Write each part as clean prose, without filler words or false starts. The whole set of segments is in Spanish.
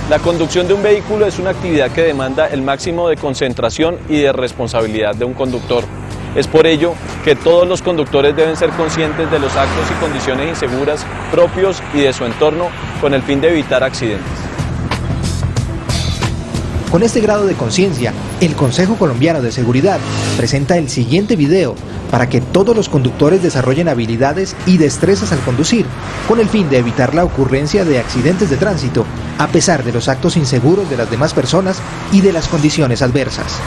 La conducción de un vehículo es una actividad que demanda el máximo de concentración y de responsabilidad de un conductor. Es por ello que todos los conductores deben ser conscientes de los actos y condiciones inseguras propios y de su entorno con el fin de evitar accidentes. Con este grado de conciencia, el Consejo Colombiano de Seguridad presenta el siguiente video para que todos los conductores desarrollen habilidades y destrezas al conducir, con el fin de evitar la ocurrencia de accidentes de tránsito, a pesar de los actos inseguros de las demás personas y de las condiciones adversas.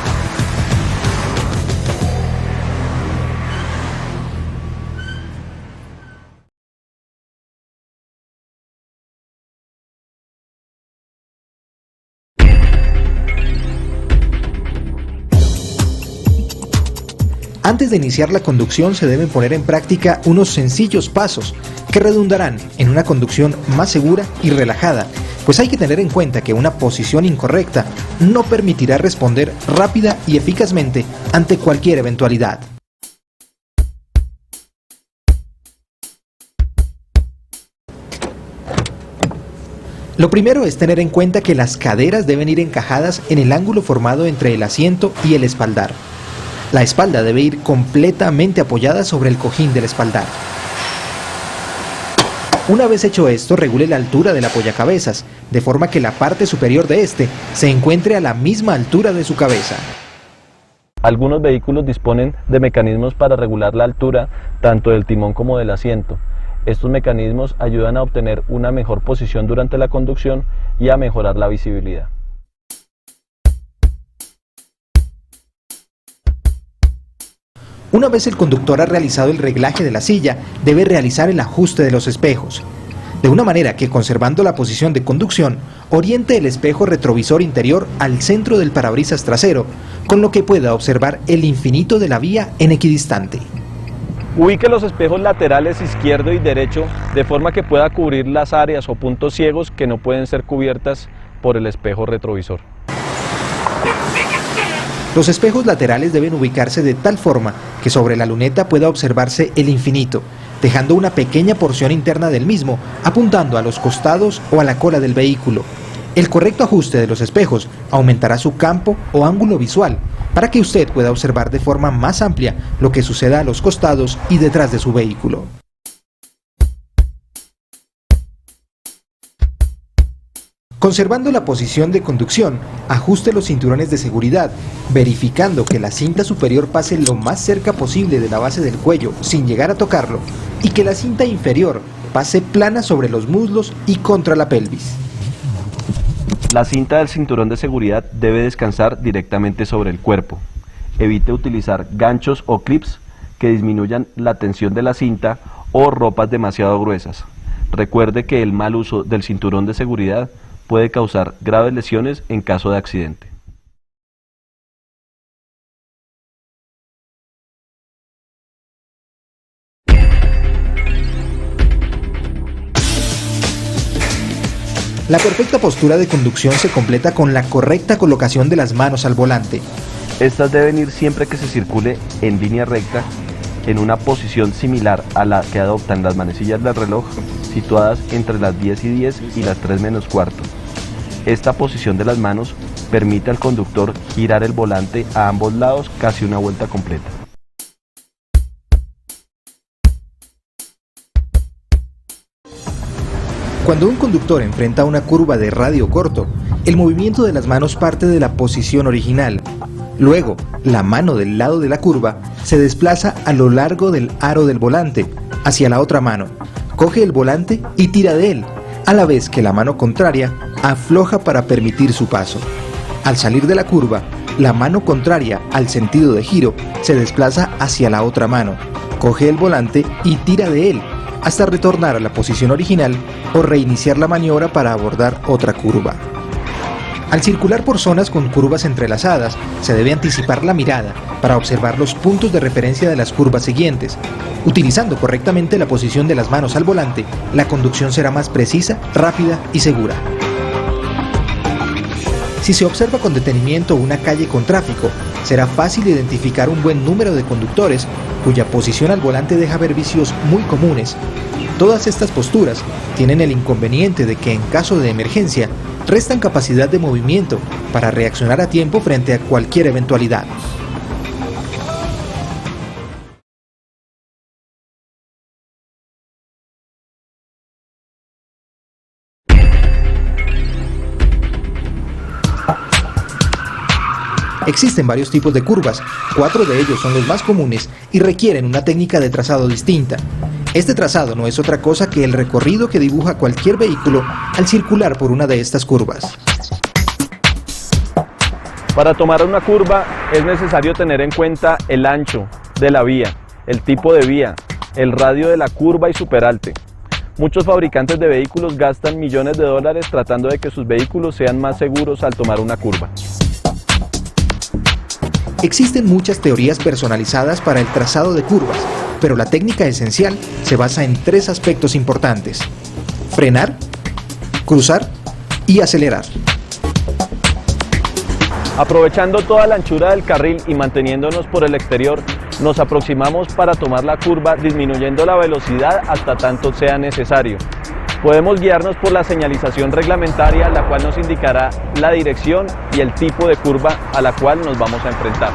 Antes de iniciar la conducción se deben poner en práctica unos sencillos pasos que redundarán en una conducción más segura y relajada, pues hay que tener en cuenta que una posición incorrecta no permitirá responder rápida y eficazmente ante cualquier eventualidad. Lo primero es tener en cuenta que las caderas deben ir encajadas en el ángulo formado entre el asiento y el espaldar. La espalda debe ir completamente apoyada sobre el cojín del espaldar. Una vez hecho esto, regule la altura del apoyacabezas, de forma que la parte superior de este se encuentre a la misma altura de su cabeza. Algunos vehículos disponen de mecanismos para regular la altura tanto del timón como del asiento. Estos mecanismos ayudan a obtener una mejor posición durante la conducción y a mejorar la visibilidad. Una vez el conductor ha realizado el reglaje de la silla, debe realizar el ajuste de los espejos, de una manera que, conservando la posición de conducción, oriente el espejo retrovisor interior al centro del parabrisas trasero, con lo que pueda observar el infinito de la vía en equidistante. Ubique los espejos laterales izquierdo y derecho de forma que pueda cubrir las áreas o puntos ciegos que no pueden ser cubiertas por el espejo retrovisor. Los espejos laterales deben ubicarse de tal forma que sobre la luneta pueda observarse el infinito, dejando una pequeña porción interna del mismo, apuntando a los costados o a la cola del vehículo. El correcto ajuste de los espejos aumentará su campo o ángulo visual, para que usted pueda observar de forma más amplia lo que suceda a los costados y detrás de su vehículo. Conservando la posición de conducción, ajuste los cinturones de seguridad, verificando que la cinta superior pase lo más cerca posible de la base del cuello sin llegar a tocarlo, y que la cinta inferior pase plana sobre los muslos y contra la pelvis. La cinta del cinturón de seguridad debe descansar directamente sobre el cuerpo. Evite utilizar ganchos o clips que disminuyan la tensión de la cinta o ropas demasiado gruesas. Recuerde que el mal uso del cinturón de seguridad puede causar graves lesiones en caso de accidente. La perfecta postura de conducción se completa con la correcta colocación de las manos al volante. Estas deben ir siempre que se circule en línea recta, en una posición similar a la que adoptan las manecillas del reloj, situadas entre las 10:10 y las 3:15. Esta posición de las manos permite al conductor girar el volante a ambos lados casi una vuelta completa. Cuando un conductor enfrenta una curva de radio corto, el movimiento de las manos parte de la posición original. Luego, la mano del lado de la curva se desplaza a lo largo del aro del volante, hacia la otra mano. Coge el volante y tira de él, a la vez que la mano contraria afloja para permitir su paso. Al salir de la curva, la mano contraria al sentido de giro se desplaza hacia la otra mano, coge el volante y tira de él, hasta retornar a la posición original o reiniciar la maniobra para abordar otra curva. Al circular por zonas con curvas entrelazadas, se debe anticipar la mirada para observar los puntos de referencia de las curvas siguientes. Utilizando correctamente la posición de las manos al volante, la conducción será más precisa, rápida y segura. Si se observa con detenimiento una calle con tráfico, será fácil identificar un buen número de conductores cuya posición al volante deja ver vicios muy comunes. Todas estas posturas tienen el inconveniente de que en caso de emergencia restan capacidad de movimiento para reaccionar a tiempo frente a cualquier eventualidad. Existen varios tipos de curvas, 4 de ellos son los más comunes y requieren una técnica de trazado distinta. Este trazado no es otra cosa que el recorrido que dibuja cualquier vehículo al circular por una de estas curvas. Para tomar una curva es necesario tener en cuenta el ancho de la vía, el tipo de vía, el radio de la curva y su peralte. Muchos fabricantes de vehículos gastan millones de dólares tratando de que sus vehículos sean más seguros al tomar una curva. Existen muchas teorías personalizadas para el trazado de curvas, pero la técnica esencial se basa en 3 aspectos importantes: frenar, cruzar y acelerar. Aprovechando toda la anchura del carril y manteniéndonos por el exterior, nos aproximamos para tomar la curva disminuyendo la velocidad hasta tanto sea necesario. Podemos guiarnos por la señalización reglamentaria, la cual nos indicará la dirección y el tipo de curva a la cual nos vamos a enfrentar.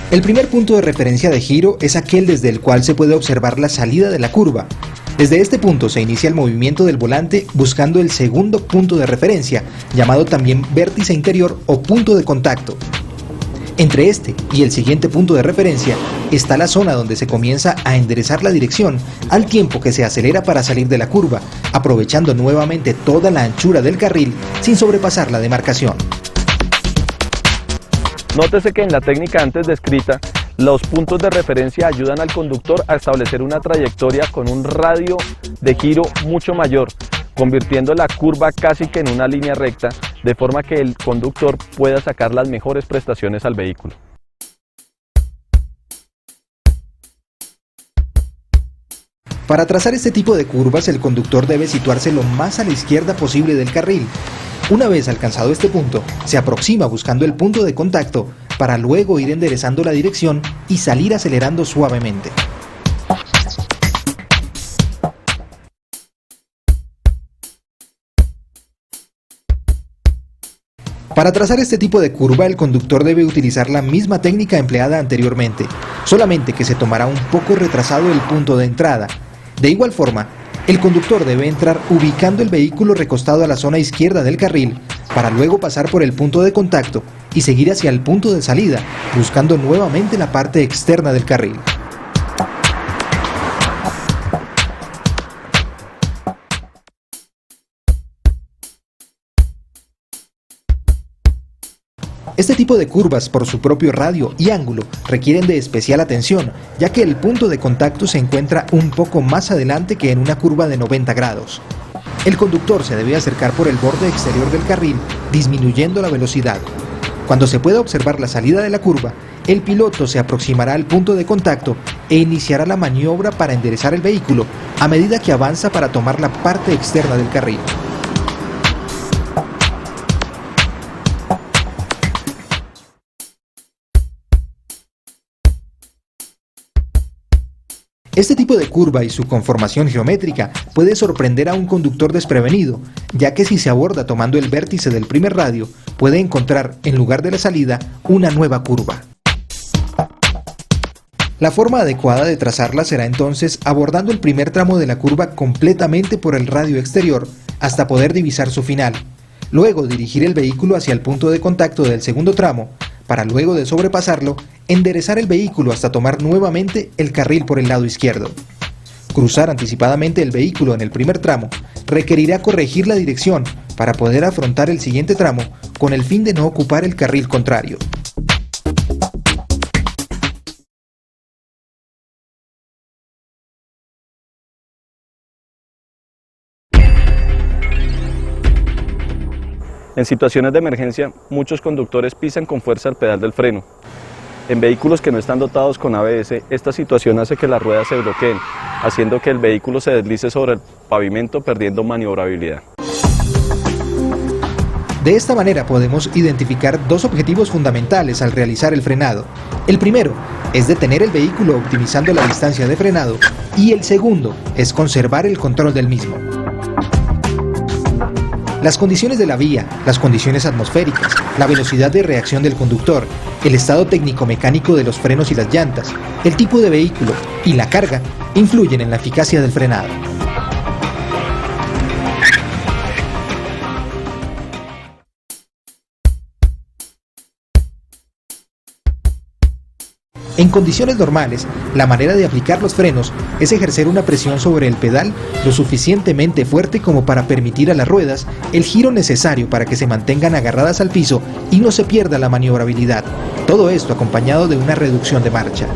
El primer punto de referencia de giro es aquel desde el cual se puede observar la salida de la curva. Desde este punto se inicia el movimiento del volante buscando el segundo punto de referencia, llamado también vértice interior o punto de contacto. Entre este y el siguiente punto de referencia está la zona donde se comienza a enderezar la dirección al tiempo que se acelera para salir de la curva, aprovechando nuevamente toda la anchura del carril sin sobrepasar la demarcación. Nótese que en la técnica antes descrita, los puntos de referencia ayudan al conductor a establecer una trayectoria con un radio de giro mucho mayor, convirtiendo la curva casi que en una línea recta, de forma que el conductor pueda sacar las mejores prestaciones al vehículo. Para trazar este tipo de curvas, el conductor debe situarse lo más a la izquierda posible del carril. Una vez alcanzado este punto, se aproxima buscando el punto de contacto para luego ir enderezando la dirección y salir acelerando suavemente. Para trazar este tipo de curva, el conductor debe utilizar la misma técnica empleada anteriormente, solamente que se tomará un poco retrasado el punto de entrada. De igual forma, el conductor debe entrar ubicando el vehículo recostado a la zona izquierda del carril, para luego pasar por el punto de contacto y seguir hacia el punto de salida, buscando nuevamente la parte externa del carril. Este tipo de curvas, por su propio radio y ángulo, requieren de especial atención, ya que el punto de contacto se encuentra un poco más adelante que en una curva de 90 grados. El conductor se debe acercar por el borde exterior del carril, disminuyendo la velocidad. Cuando se pueda observar la salida de la curva, el piloto se aproximará al punto de contacto e iniciará la maniobra para enderezar el vehículo a medida que avanza para tomar la parte externa del carril. Este tipo de curva y su conformación geométrica puede sorprender a un conductor desprevenido, ya que si se aborda tomando el vértice del primer radio, puede encontrar, en lugar de la salida, una nueva curva. La forma adecuada de trazarla será entonces abordando el primer tramo de la curva completamente por el radio exterior, hasta poder divisar su final. Luego dirigir el vehículo hacia el punto de contacto del segundo tramo, para luego de sobrepasarlo, enderezar el vehículo hasta tomar nuevamente el carril por el lado izquierdo. Cruzar anticipadamente el vehículo en el primer tramo requerirá corregir la dirección para poder afrontar el siguiente tramo con el fin de no ocupar el carril contrario. En situaciones de emergencia, muchos conductores pisan con fuerza el pedal del freno. En vehículos que no están dotados con ABS, esta situación hace que las ruedas se bloqueen, haciendo que el vehículo se deslice sobre el pavimento, perdiendo maniobrabilidad. De esta manera podemos identificar dos objetivos fundamentales al realizar el frenado. El primero es detener el vehículo optimizando la distancia de frenado, y el segundo es conservar el control del mismo. Las condiciones de la vía, las condiciones atmosféricas, la velocidad de reacción del conductor, el estado técnico-mecánico de los frenos y las llantas, el tipo de vehículo y la carga influyen en la eficacia del frenado. En condiciones normales, la manera de aplicar los frenos es ejercer una presión sobre el pedal lo suficientemente fuerte como para permitir a las ruedas el giro necesario para que se mantengan agarradas al piso y no se pierda la maniobrabilidad. Todo esto acompañado de una reducción de marcha.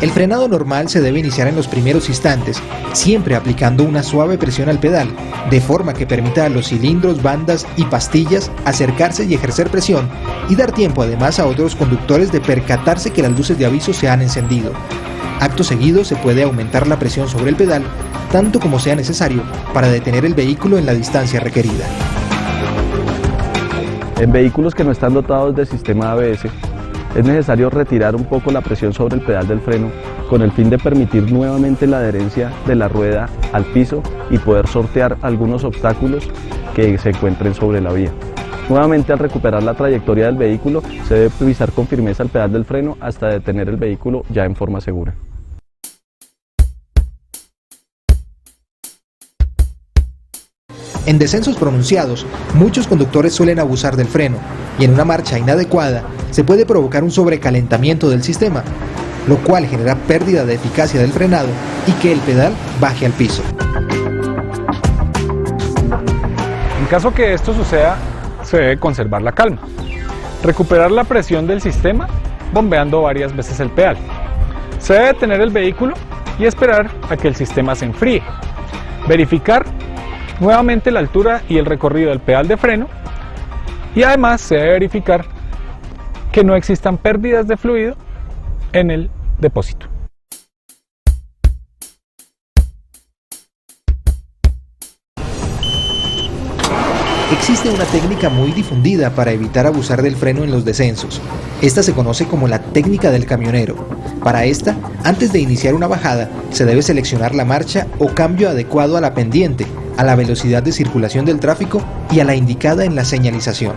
El frenado normal se debe iniciar en los primeros instantes, siempre aplicando una suave presión al pedal, de forma que permita a los cilindros, bandas y pastillas acercarse y ejercer presión, y dar tiempo además a otros conductores de percatarse que las luces de aviso se han encendido. Acto seguido se puede aumentar la presión sobre el pedal, tanto como sea necesario, para detener el vehículo en la distancia requerida. En vehículos que no están dotados de sistema ABS, es necesario retirar un poco la presión sobre el pedal del freno con el fin de permitir nuevamente la adherencia de la rueda al piso y poder sortear algunos obstáculos que se encuentren sobre la vía. Nuevamente, al recuperar la trayectoria del vehículo, se debe pisar con firmeza el pedal del freno hasta detener el vehículo ya en forma segura. En descensos pronunciados, muchos conductores suelen abusar del freno, y en una marcha inadecuada se puede provocar un sobrecalentamiento del sistema, lo cual genera pérdida de eficacia del frenado y que el pedal baje al piso. En caso que esto suceda, se debe conservar la calma. Recuperar la presión del sistema bombeando varias veces el pedal. Se debe detener el vehículo y esperar a que el sistema se enfríe. Verificar nuevamente la altura y el recorrido del pedal de freno, y además se debe verificar que no existan pérdidas de fluido en el depósito. Existe una técnica muy difundida para evitar abusar del freno en los descensos. Esta se conoce como la técnica del camionero. Para esta, antes de iniciar una bajada, se debe seleccionar la marcha o cambio adecuado a la pendiente, a la velocidad de circulación del tráfico y a la indicada en la señalización.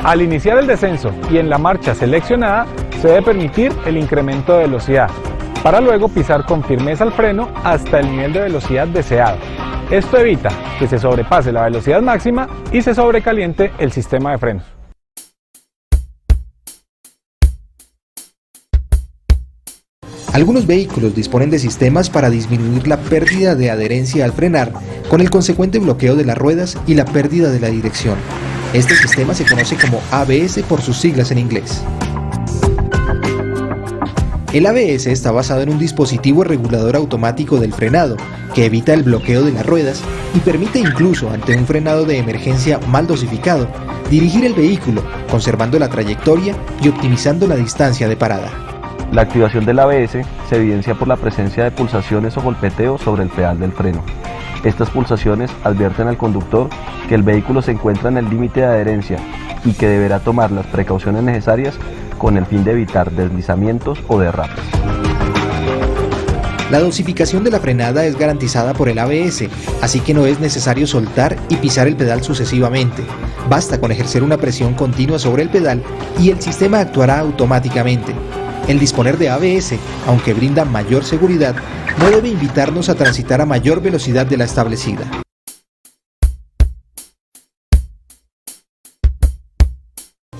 Al iniciar el descenso y en la marcha seleccionada, se debe permitir el incremento de velocidad, para luego pisar con firmeza el freno hasta el nivel de velocidad deseado. Esto evita que se sobrepase la velocidad máxima y se sobrecaliente el sistema de frenos. Algunos vehículos disponen de sistemas para disminuir la pérdida de adherencia al frenar, con el consecuente bloqueo de las ruedas y la pérdida de la dirección. Este sistema se conoce como ABS por sus siglas en inglés. El ABS está basado en un dispositivo regulador automático del frenado, que evita el bloqueo de las ruedas y permite incluso, ante un frenado de emergencia mal dosificado, dirigir el vehículo, conservando la trayectoria y optimizando la distancia de parada. La activación del ABS se evidencia por la presencia de pulsaciones o golpeteos sobre el pedal del freno. Estas pulsaciones advierten al conductor que el vehículo se encuentra en el límite de adherencia y que deberá tomar las precauciones necesarias con el fin de evitar deslizamientos o derrapes. La dosificación de la frenada es garantizada por el ABS, así que no es necesario soltar y pisar el pedal sucesivamente. Basta con ejercer una presión continua sobre el pedal y el sistema actuará automáticamente. El disponer de ABS, aunque brinda mayor seguridad, no debe invitarnos a transitar a mayor velocidad de la establecida.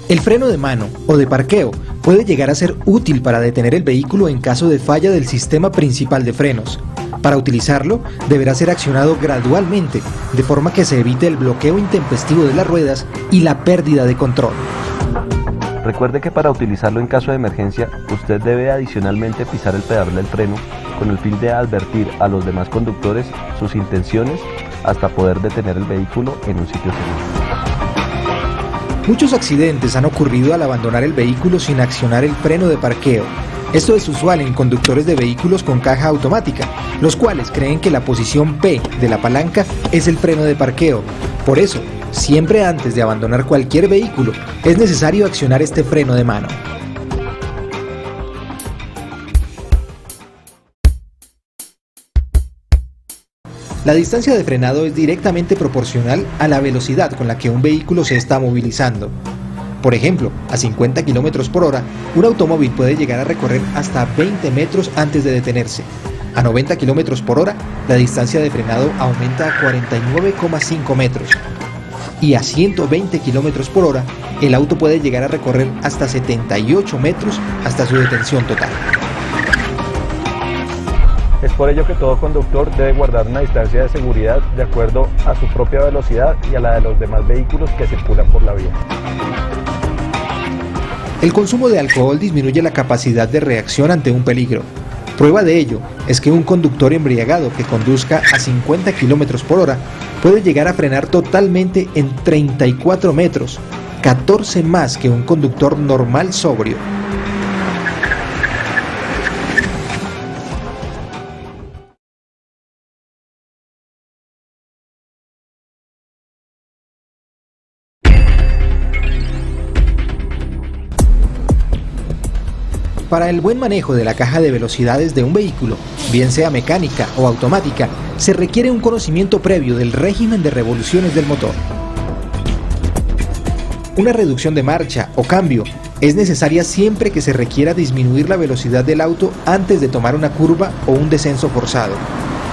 El freno de mano o de parqueo puede llegar a ser útil para detener el vehículo en caso de falla del sistema principal de frenos. Para utilizarlo, deberá ser accionado gradualmente, de forma que se evite el bloqueo intempestivo de las ruedas y la pérdida de control. Recuerde que para utilizarlo en caso de emergencia, usted debe adicionalmente pisar el pedal del freno con el fin de advertir a los demás conductores sus intenciones hasta poder detener el vehículo en un sitio seguro. Muchos accidentes han ocurrido al abandonar el vehículo sin accionar el freno de parqueo. Esto es usual en conductores de vehículos con caja automática, los cuales creen que la posición P de la palanca es el freno de parqueo. Por eso, Siempre antes de abandonar cualquier vehículo, es necesario accionar este freno de mano. La distancia de frenado es directamente proporcional a la velocidad con la que un vehículo se está movilizando. Por ejemplo, a 50 km por hora, un automóvil puede llegar a recorrer hasta 20 metros antes de detenerse. A 90 km por hora, la distancia de frenado aumenta a 49,5 metros. Y a 120 km por hora, el auto puede llegar a recorrer hasta 78 metros hasta su detención total. Es por ello que todo conductor debe guardar una distancia de seguridad de acuerdo a su propia velocidad y a la de los demás vehículos que circulan por la vía. El consumo de alcohol disminuye la capacidad de reacción ante un peligro. Prueba de ello es que un conductor embriagado que conduzca a 50 km por hora puede llegar a frenar totalmente en 34 metros, 14 más que un conductor normal sobrio. Para el buen manejo de la caja de velocidades de un vehículo, bien sea mecánica o automática, se requiere un conocimiento previo del régimen de revoluciones del motor. Una reducción de marcha o cambio es necesaria siempre que se requiera disminuir la velocidad del auto antes de tomar una curva o un descenso forzado,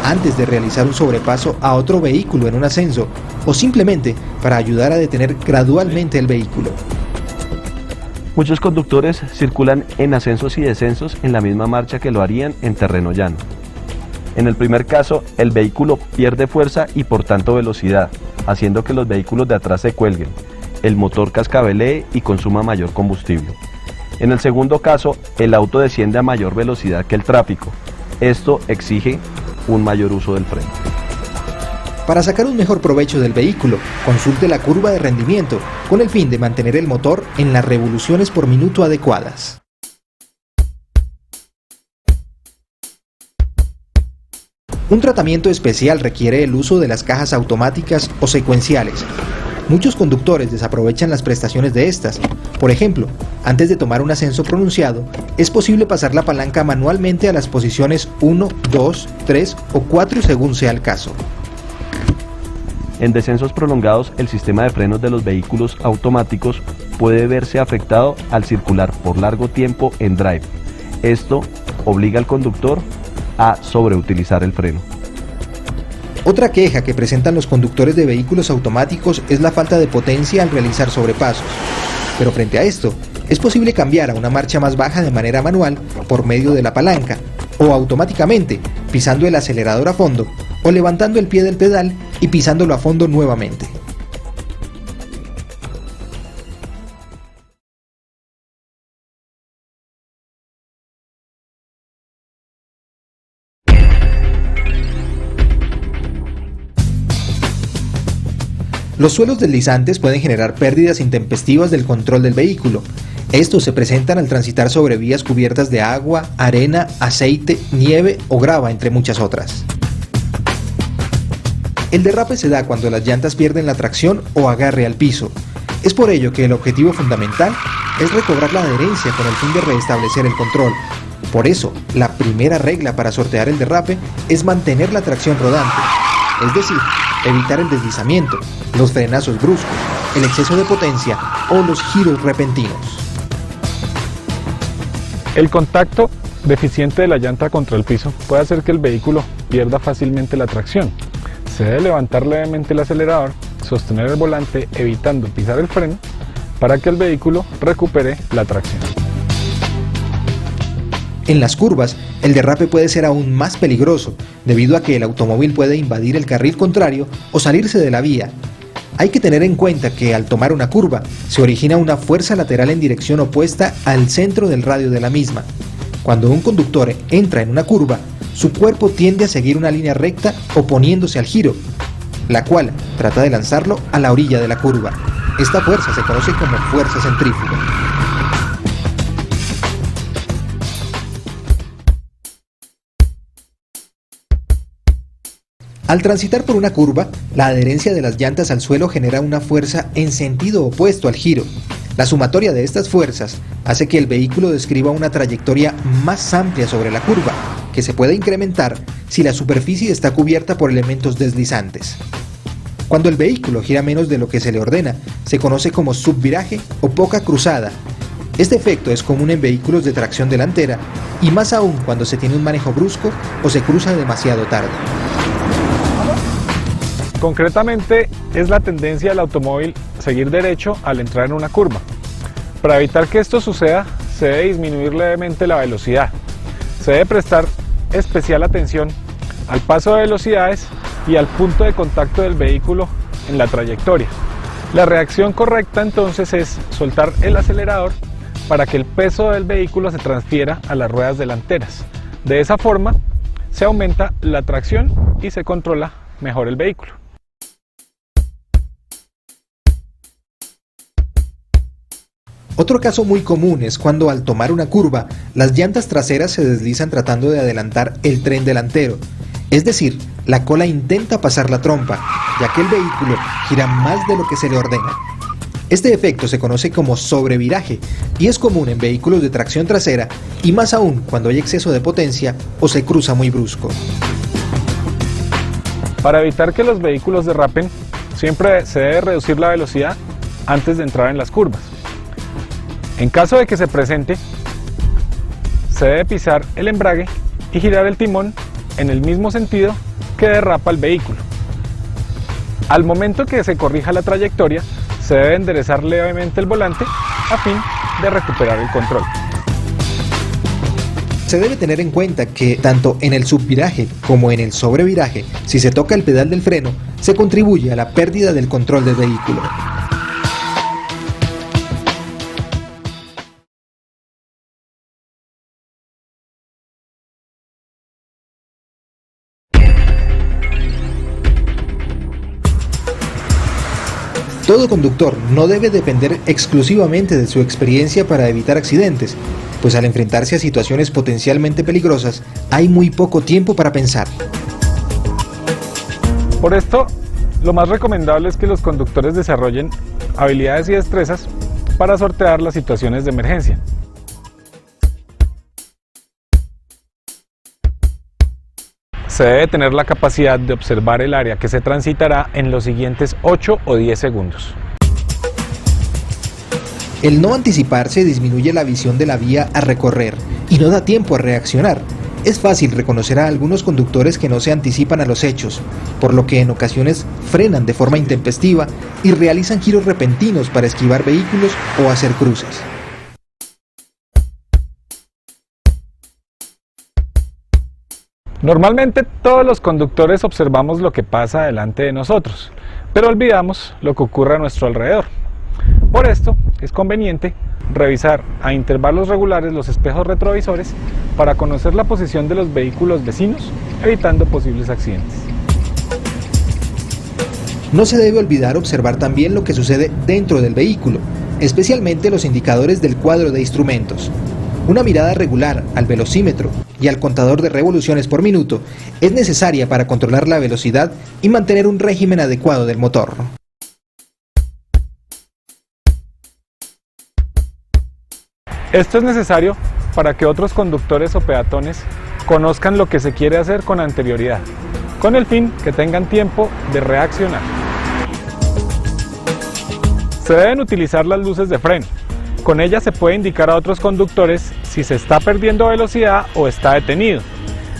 antes de realizar un sobrepaso a otro vehículo en un ascenso, o simplemente para ayudar a detener gradualmente el vehículo. Muchos conductores circulan en ascensos y descensos en la misma marcha que lo harían en terreno llano. En el primer caso, el vehículo pierde fuerza y por tanto velocidad, haciendo que los vehículos de atrás se cuelguen, el motor cascabelee y consuma mayor combustible. En el segundo caso, el auto desciende a mayor velocidad que el tráfico. Esto exige un mayor uso del freno. Para sacar un mejor provecho del vehículo, consulte la curva de rendimiento con el fin de mantener el motor en las revoluciones por minuto adecuadas. Un tratamiento especial requiere el uso de las cajas automáticas o secuenciales. Muchos conductores desaprovechan las prestaciones de estas. Por ejemplo, antes de tomar un ascenso pronunciado, es posible pasar la palanca manualmente a las posiciones 1, 2, 3 o 4 según sea el caso. En descensos prolongados, el sistema de frenos de los vehículos automáticos puede verse afectado al circular por largo tiempo en drive. Esto obliga al conductor a sobreutilizar el freno. Otra queja que presentan los conductores de vehículos automáticos es la falta de potencia al realizar sobrepasos. Pero frente a esto, es posible cambiar a una marcha más baja de manera manual por medio de la palanca, o automáticamente pisando el acelerador a fondo, o levantando el pie del pedal y pisándolo a fondo nuevamente. Los suelos deslizantes pueden generar pérdidas intempestivas del control del vehículo. Estos se presentan al transitar sobre vías cubiertas de agua, arena, aceite, nieve o grava, entre muchas otras. El derrape se da cuando las llantas pierden la tracción o agarre al piso. Es por ello que el objetivo fundamental es recobrar la adherencia con el fin de restablecer el control. Por eso, la primera regla para sortear el derrape es mantener la tracción rodante, es decir, evitar el deslizamiento, los frenazos bruscos, el exceso de potencia o los giros repentinos. El contacto deficiente de la llanta contra el piso puede hacer que el vehículo pierda fácilmente la tracción. Se debe levantar levemente el acelerador, sostener el volante evitando pisar el freno para que el vehículo recupere la tracción. En las curvas, el derrape puede ser aún más peligroso, debido a que el automóvil puede invadir el carril contrario o salirse de la vía. Hay que tener en cuenta que al tomar una curva, se origina una fuerza lateral en dirección opuesta al centro del radio de la misma. Cuando un conductor entra en una curva, su cuerpo tiende a seguir una línea recta oponiéndose al giro, la cual trata de lanzarlo a la orilla de la curva. Esta fuerza se conoce como fuerza centrífuga. Al transitar por una curva, la adherencia de las llantas al suelo genera una fuerza en sentido opuesto al giro. La sumatoria de estas fuerzas hace que el vehículo describa una trayectoria más amplia sobre la curva, que se puede incrementar si la superficie está cubierta por elementos deslizantes. Cuando el vehículo gira menos de lo que se le ordena, se conoce como subviraje o poca cruzada. Este efecto es común en vehículos de tracción delantera y más aún cuando se tiene un manejo brusco o se cruza demasiado tarde. Concretamente, es la tendencia del automóvil seguir derecho al entrar en una curva. Para evitar que esto suceda, se debe disminuir levemente la velocidad. Se debe prestar especial atención al paso de velocidades y al punto de contacto del vehículo en la trayectoria. La reacción correcta entonces es soltar el acelerador para que el peso del vehículo se transfiera a las ruedas delanteras. De esa forma, se aumenta la tracción y se controla mejor el vehículo. Otro caso muy común es cuando al tomar una curva, las llantas traseras se deslizan tratando de adelantar el tren delantero. Es decir, la cola intenta pasar la trompa, ya que el vehículo gira más de lo que se le ordena. Este efecto se conoce como sobreviraje y es común en vehículos de tracción trasera y más aún cuando hay exceso de potencia o se cruza muy brusco. Para evitar que los vehículos derrapen, siempre se debe reducir la velocidad antes de entrar en las curvas. En caso de que se presente, se debe pisar el embrague y girar el timón en el mismo sentido que derrapa el vehículo. Al momento que se corrija la trayectoria, se debe enderezar levemente el volante a fin de recuperar el control. Se debe tener en cuenta que tanto en el subviraje como en el sobreviraje, si se toca el pedal del freno, se contribuye a la pérdida del control del vehículo. Todo conductor no debe depender exclusivamente de su experiencia para evitar accidentes, pues al enfrentarse a situaciones potencialmente peligrosas, hay muy poco tiempo para pensar. Por esto, lo más recomendable es que los conductores desarrollen habilidades y destrezas para sortear las situaciones de emergencia. Se debe tener la capacidad de observar el área que se transitará en los siguientes 8 o 10 segundos. El no anticiparse disminuye la visión de la vía a recorrer y no da tiempo a reaccionar. Es fácil reconocer a algunos conductores que no se anticipan a los hechos, por lo que en ocasiones frenan de forma intempestiva y realizan giros repentinos para esquivar vehículos o hacer cruces. Normalmente todos los conductores observamos lo que pasa delante de nosotros, pero olvidamos lo que ocurre a nuestro alrededor. Por esto es conveniente revisar a intervalos regulares los espejos retrovisores para conocer la posición de los vehículos vecinos, evitando posibles accidentes. No se debe olvidar observar también lo que sucede dentro del vehículo, especialmente los indicadores del cuadro de instrumentos. Una mirada regular al velocímetro y al contador de revoluciones por minuto es necesaria para controlar la velocidad y mantener un régimen adecuado del motor. Esto es necesario para que otros conductores o peatones conozcan lo que se quiere hacer con anterioridad, con el fin que tengan tiempo de reaccionar. Se deben utilizar las luces de freno. Con ellas se puede indicar a otros conductores si se está perdiendo velocidad o está detenido.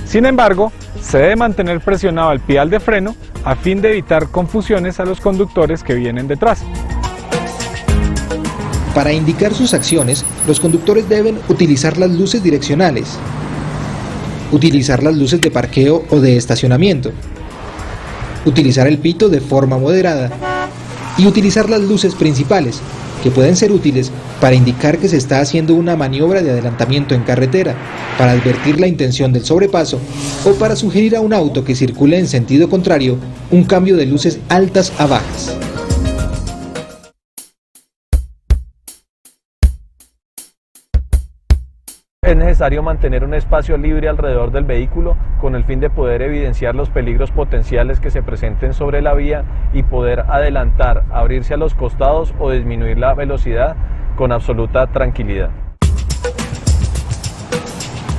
Sin embargo, se debe mantener presionado el pedal de freno a fin de evitar confusiones a los conductores que vienen detrás. Para indicar sus acciones, los conductores deben utilizar las luces direccionales, utilizar las luces de parqueo o de estacionamiento, utilizar el pito de forma moderada y utilizar las luces principales, que pueden ser útiles para indicar que se está haciendo una maniobra de adelantamiento en carretera, para advertir la intención del sobrepaso o para sugerir a un auto que circule en sentido contrario un cambio de luces altas a bajas. Es necesario mantener un espacio libre alrededor del vehículo con el fin de poder evidenciar los peligros potenciales que se presenten sobre la vía y poder adelantar, abrirse a los costados o disminuir la velocidad con absoluta tranquilidad.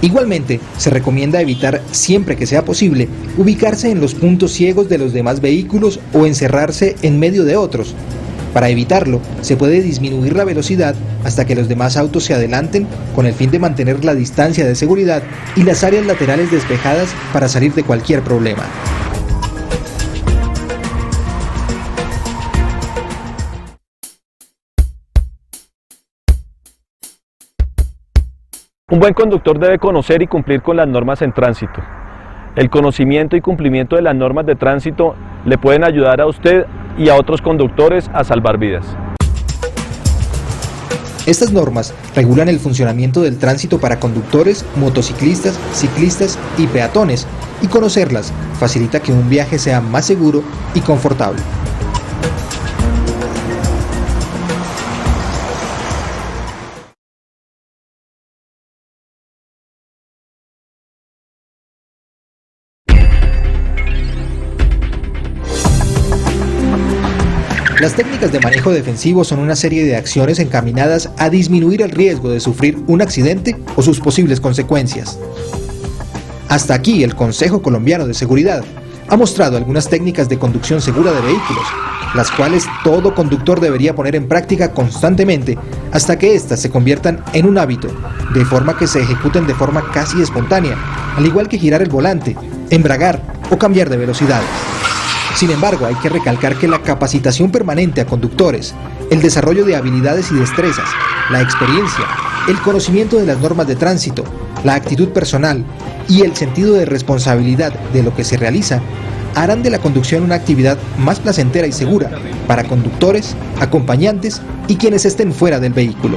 Igualmente, se recomienda evitar, siempre que sea posible, ubicarse en los puntos ciegos de los demás vehículos o encerrarse en medio de otros. Para evitarlo, se puede disminuir la velocidad hasta que los demás autos se adelanten con el fin de mantener la distancia de seguridad y las áreas laterales despejadas para salir de cualquier problema. Un buen conductor debe conocer y cumplir con las normas en tránsito. El conocimiento y cumplimiento de las normas de tránsito le pueden ayudar a usted y a otros conductores a salvar vidas. Estas normas regulan el funcionamiento del tránsito para conductores, motociclistas, ciclistas y peatones, y conocerlas facilita que un viaje sea más seguro y confortable. Las técnicas de manejo defensivo son una serie de acciones encaminadas a disminuir el riesgo de sufrir un accidente o sus posibles consecuencias. Hasta aquí el Consejo Colombiano de Seguridad ha mostrado algunas técnicas de conducción segura de vehículos, las cuales todo conductor debería poner en práctica constantemente hasta que éstas se conviertan en un hábito, de forma que se ejecuten de forma casi espontánea, al igual que girar el volante, embragar o cambiar de velocidades. Sin embargo, hay que recalcar que la capacitación permanente a conductores, el desarrollo de habilidades y destrezas, la experiencia, el conocimiento de las normas de tránsito, la actitud personal y el sentido de responsabilidad de lo que se realiza, harán de la conducción una actividad más placentera y segura para conductores, acompañantes y quienes estén fuera del vehículo.